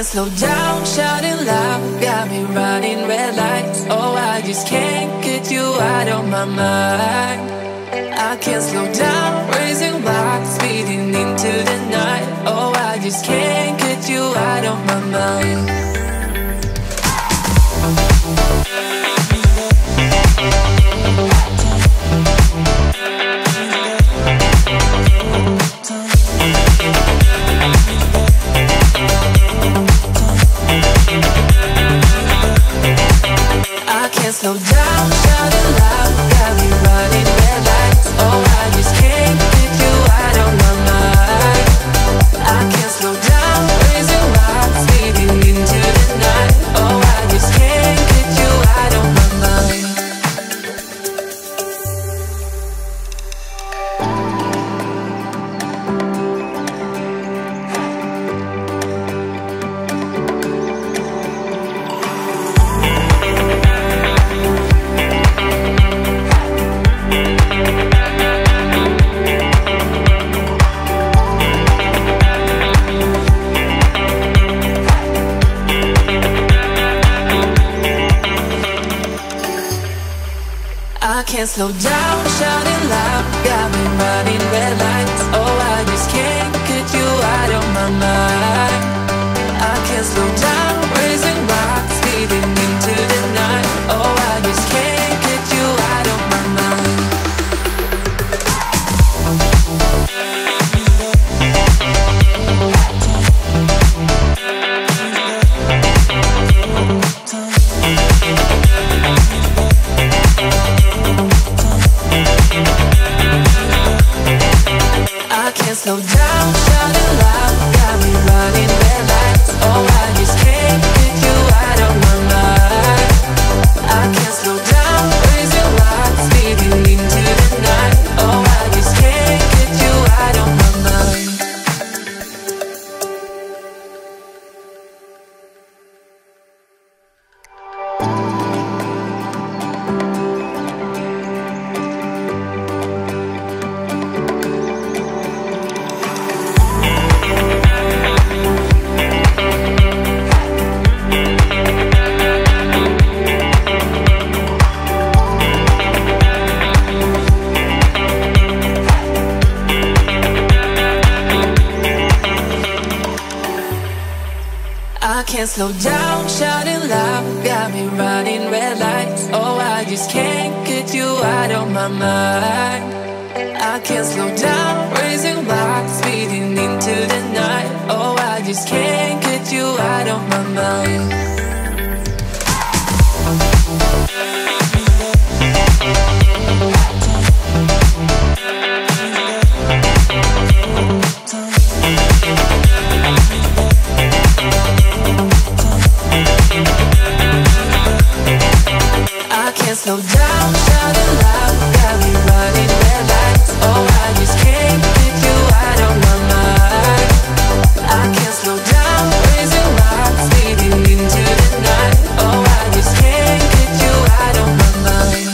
can't slow down, shouting loud, got me running red lights. Oh, I just can't get you out of my mind. I can't slow down, raising rocks, speeding into the night. Oh, I just can't get you out of my mind. I can't slow down, shouting loud, got me running red lights. Oh, I just can't get you out of my mind. I can't slow down, raising rocks, speeding into the night. Oh, I just can't get you out of my mind. I can't slow down, shouting loud, got me running red lights. Oh, I just can't get you out of my mind. I can't slow down, raising rocks, speeding into the night. Oh, I just can't get you out of my mind. I can't slow down, shouting loud, got me running red lights. Oh, I just can't get you out of my mind. I can't slow down, raising rocks, speeding into the night. Oh, I just can't get you out of my mind. I can't slow down, shouting loud, got me running red lights. Oh, I just can't get you out of my mind. I can't slow down, raising rocks, speeding into the night. Oh, I just can't get you out of my mind. I can't slow down, shouting loud, got me running red lights. Oh, I just can't get you out of my mind. I can't slow down, raising rocks, speeding into the night. Oh, I just can't get you out of my mind.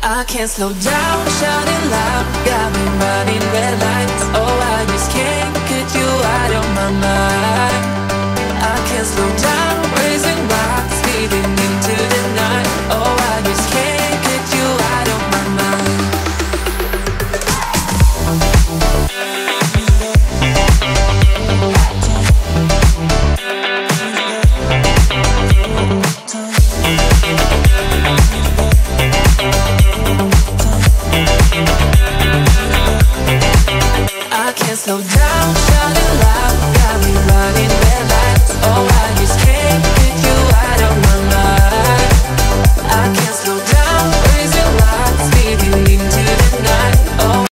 I can't slow down, shouting loud, got me running red lights. Oh, I just can't get you out of my mind. I can't slow down, raising rocks, speeding into the night. Oh, I just can't get you out of my mind. I can't slow down, shouting loud, got me running red lights. Oh, I